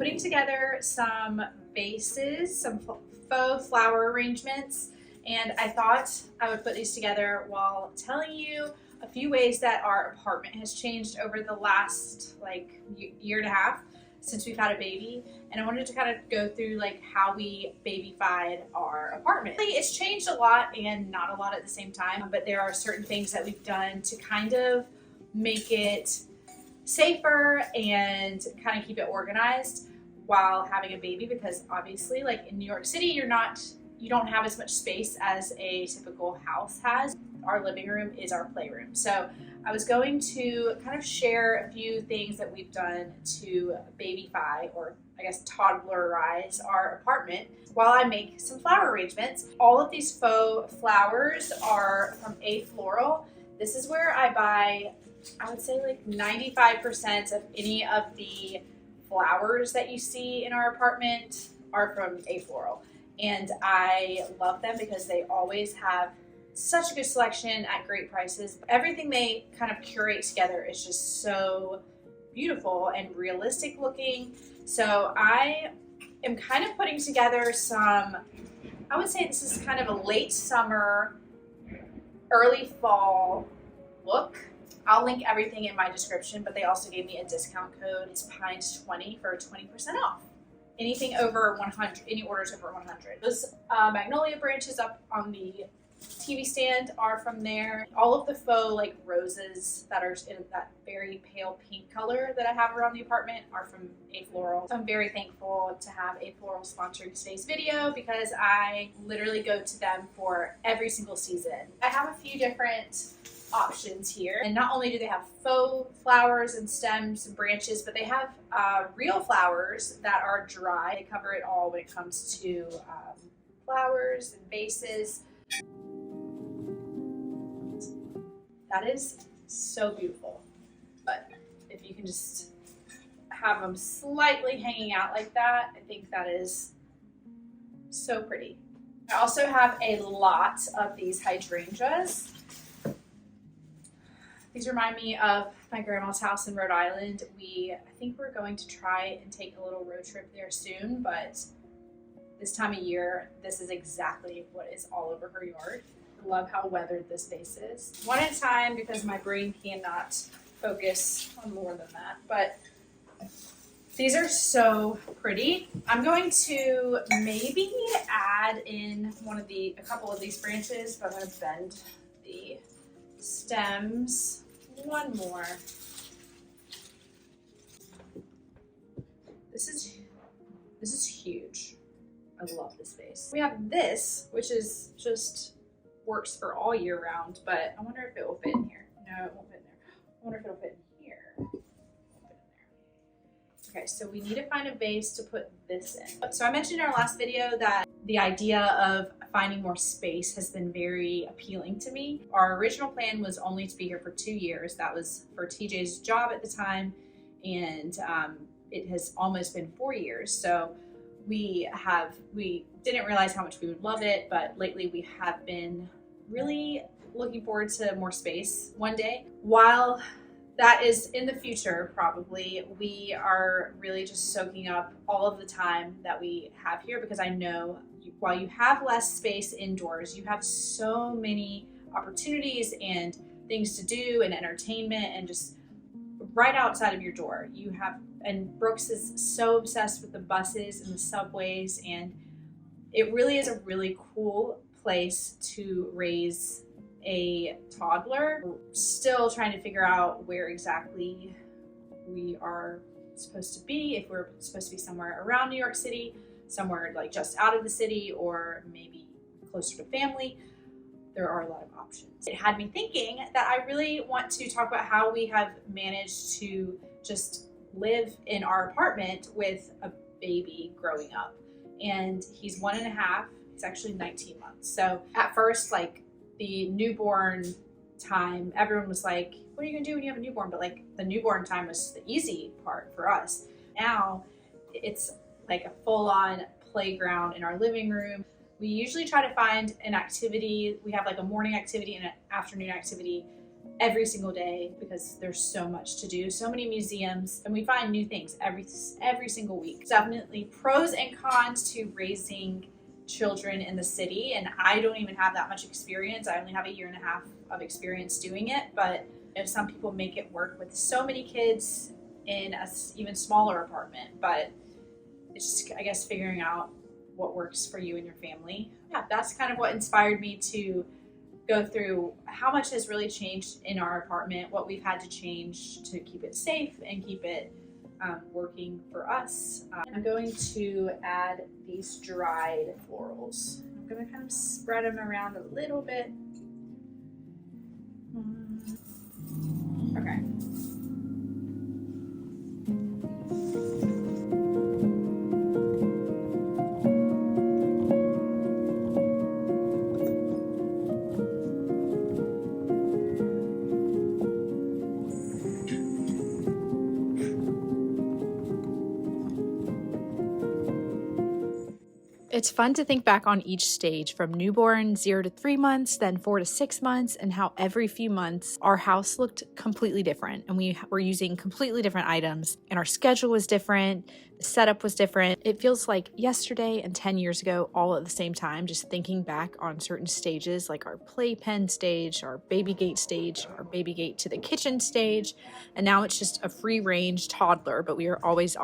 putting together some vases, some faux flower arrangements, and I thought I would put these together while telling you a few ways that our apartment has changed over the last like year and a half since we've had a baby. And I wanted to kind of go through like how we babyfied our apartment. It's changed a lot and not a lot at the same time, but there are certain things that we've done to kind of make it safer and kind of keep it organized while having a baby, because obviously like in New York City you don't have as much space as a typical house has. Our living room is our playroom. So I was going to kind of share a few things that we've done to babyfy, or I guess toddlerize our apartment while I make some flower arrangements. All of these faux flowers are from Floral. This is where I buy, I would say like 95% of any of the flowers that you see in our apartment are from Floral. And I love them because they always have such a good selection at great prices. Everything they kind of curate together is just so beautiful and realistic looking. So I am kind of putting together some, I would say this is kind of a late summer, early fall look. I'll link everything in my description, but they also gave me a discount code. It's Pines20 for 20% off. Anything over 100, any orders over 100. Those magnolia branches up on the TV stand are from there. All of the faux like roses that are in that very pale pink color that I have around the apartment are from Floral. So I'm very thankful to have Floral sponsoring today's video because I literally go to them for every single season. I have a few different options here, and not only do they have faux flowers and stems and branches, but they have real flowers that are dry. They cover it all when it comes to flowers and vases. That is so beautiful, but if you can just have them slightly hanging out like that, I think that is so pretty. I also have a lot of these hydrangeas. These remind me of my grandma's house in Rhode Island. I think we're going to try and take a little road trip there soon, but this time of year, this is exactly what is all over her yard. I love how weathered this vase is. One at a time because my brain cannot focus on more than that, but these are so pretty. I'm going to maybe add in a couple of these branches, but I'm going to bend the stems one more. This is huge. I love this vase. We have this, which is just works for all year round, but I wonder if it will fit in here. No, it won't fit in there. I wonder if it'll fit in here. It won't fit in there. Okay, so we need to find a vase to put this in. So I mentioned in our last video that the idea of finding more space has been very appealing to me. Our original plan was only to be here for 2 years. That was for TJ's job at the time, and it has almost been 4 years. So we didn't realize how much we would love it, but lately we have been really looking forward to more space one day. While that is in the future, probably, we are really just soaking up all of the time that we have here, because I know while you have less space indoors, you have so many opportunities and things to do and entertainment, and just right outside of your door you have, and Brooks is so obsessed with the buses and the subways, and it really is a really cool place to raise a toddler. We're still trying to figure out where exactly we are supposed to be, if we're supposed to be somewhere around New York City, somewhere like just out of the city, or maybe closer to family. There are a lot of options. It had me thinking that I really want to talk about how we have managed to just live in our apartment with a baby growing up. And he's 1.5, he's actually 19 months. So at first, like the newborn time, everyone was like, what are you gonna do when you have a newborn? But like the newborn time was the easy part for us. Now it's like a full-on playground in our living room. We usually try to find an activity. We have like a morning activity and an afternoon activity every single day because there's so much to do, so many museums, and we find new things every single week. Definitely pros and cons to raising children in the city, and I don't even have that much experience. I only have a year and a half of experience doing it, but if some people make it work with so many kids in a even smaller apartment. But it's just, I guess, figuring out what works for you and your family. Yeah, that's kind of what inspired me to go through how much has really changed in our apartment, what we've had to change to keep it safe and keep it working for us. I'm going to add these dried florals. I'm going to kind of spread them around a little bit. Okay. It's fun to think back on each stage from newborn, 0 to 3 months, then 4 to 6 months, and how every few months our house looked completely different and we were using completely different items and our schedule was different. The setup was different. It feels like yesterday and 10 years ago all at the same time, just thinking back on certain stages like our playpen stage, our baby gate stage, our baby gate to the kitchen stage, and now it's just a free range toddler, but we are always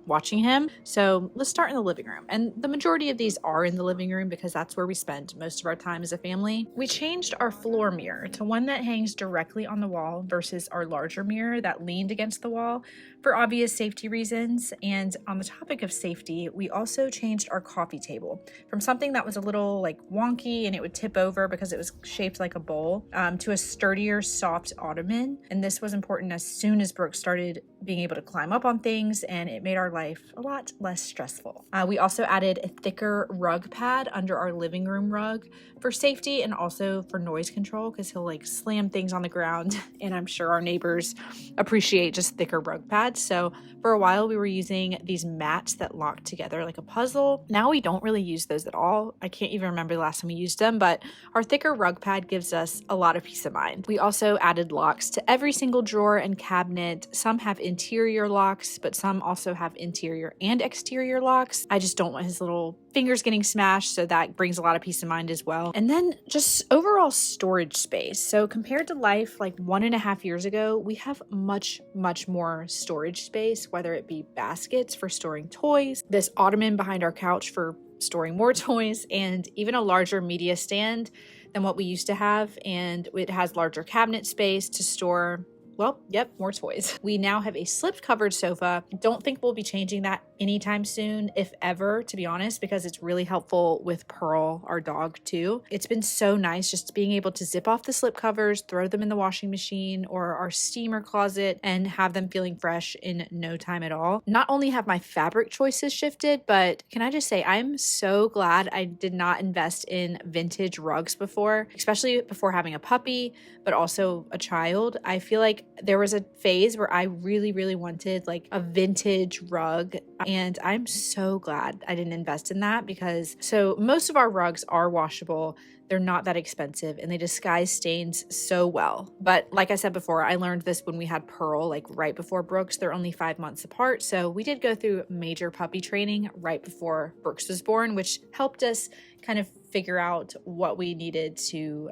watching him. So let's start in the living room. And the majority of these are in the living room because that's where we spend most of our time as a family. We changed our floor mirror to one that hangs directly on the wall versus our larger mirror that leaned against the wall for obvious safety reasons. And on the topic of safety, we also changed our coffee table from something that was a little like wonky and it would tip over because it was shaped like a bowl to a sturdier, soft ottoman. And this was important as soon as Brooke started being able to climb up on things, and it made our life a lot less stressful. We also added a thicker rug pad under our living room rug for safety and also for noise control because he'll like slam things on the ground, and I'm sure our neighbors appreciate just thicker rug pads. So for a while we were using these mats that locked together like a puzzle. Now we don't really use those at all. I can't even remember the last time we used them, but our thicker rug pad gives us a lot of peace of mind. We also added locks to every single drawer and cabinet. Some have interior locks, but some also have interior and exterior locks. I just don't want his little fingers getting smashed, so that brings a lot of peace of mind as well. And then just overall storage space. So compared to life like 1.5 years ago, we have much more storage space, whether it be baskets for storing toys, this ottoman behind our couch for storing more toys, and even a larger media stand than what we used to have. And it has larger cabinet space to store, well, yep, more toys. We now have a slip-covered sofa. Don't think we'll be changing that anytime soon, if ever, to be honest, because it's really helpful with Pearl, our dog, too. It's been so nice just being able to zip off the slip covers, throw them in the washing machine or our steamer closet, and have them feeling fresh in no time at all. Not only have my fabric choices shifted, but can I just say I'm so glad I did not invest in vintage rugs before, especially before having a puppy, but also a child. I feel like there was a phase where I really wanted like a vintage rug, and I'm so glad I didn't invest in that because so most of our rugs are washable. They're not that expensive and they disguise stains so well. But like I said before, I learned this when we had Pearl, like right before Brooks. They're only 5 months apart. So we did go through major puppy training right before Brooks was born, which helped us kind of figure out what we needed to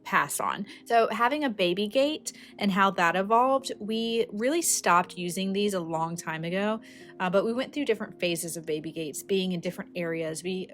pass on. So having a baby gate and how that evolved, we really stopped using these a long time ago, but we went through different phases of baby gates being in different areas. We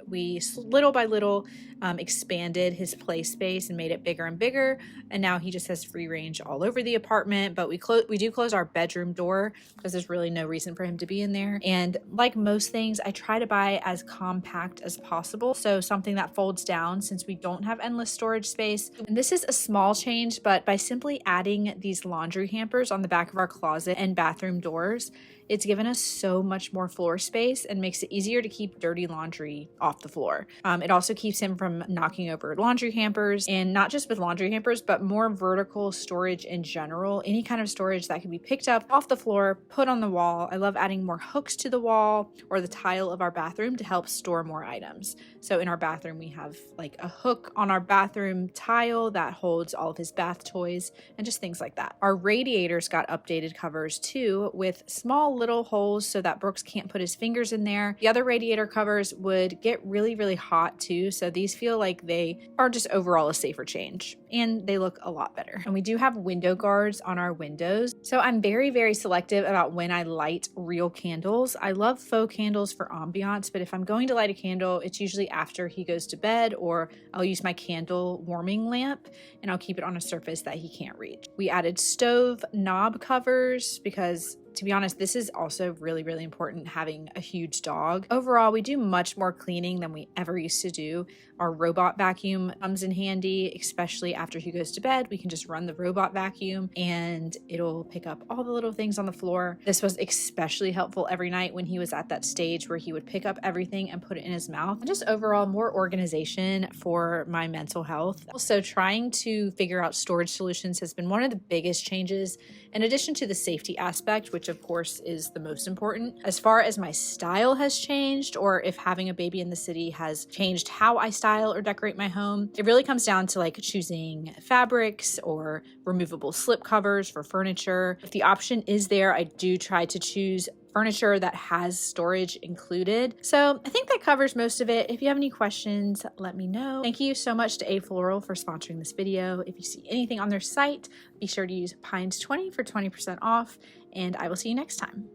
little by little expanded his play space and made it bigger and bigger, and now he just has free range all over the apartment. But we do close our bedroom door because there's really no reason for him to be in there. And like most things, I try to buy as compact as possible, so something that folds down since we don't have endless storage space. And this is a small change, but by simply adding these laundry hampers on the back of our closet and bathroom doors, it's given us so much more floor space and makes it easier to keep dirty laundry off the floor. It also keeps him from knocking over laundry hampers, and not just with laundry hampers, but more vertical storage in general. Any kind of storage that can be picked up off the floor, put on the wall. I love adding more hooks to the wall or the tile of our bathroom to help store more items. So in our bathroom, we have like a hook on our bathroom tile bottle that holds all of his bath toys and just things like that. Our radiators got updated covers too, with small little holes so that Brooks can't put his fingers in there. The other radiator covers would get really hot too, so these feel like they are just overall a safer change, and they look a lot better. And we do have window guards on our windows, so I'm very selective about when I light real candles. I love faux candles for ambiance, but if I'm going to light a candle, it's usually after he goes to bed, or I'll use my candle warming lamp and I'll keep it on a surface that he can't reach. We added stove knob covers because, to be honest, this is also really important having a huge dog. Overall, we do much more cleaning than we ever used to do. Our robot vacuum comes in handy, especially after he goes to bed. We can just run the robot vacuum and it'll pick up all the little things on the floor. This was especially helpful every night when he was at that stage where he would pick up everything and put it in his mouth. And just overall more organization for my mental health. Also, trying to figure out storage solutions has been one of the biggest changes, in addition to the safety aspect, which of course is the most important. As far as my style has changed, or if having a baby in the city has changed how I style or decorate my home, it really comes down to like choosing fabrics or removable slip covers for furniture. If the option is there, I do try to choose furniture that has storage included. So I think that covers most of it. If you have any questions, let me know. Thank you so much to Floral for sponsoring this video. If you see anything on their site, be sure to use Pines20 for 20% off, and I will see you next time.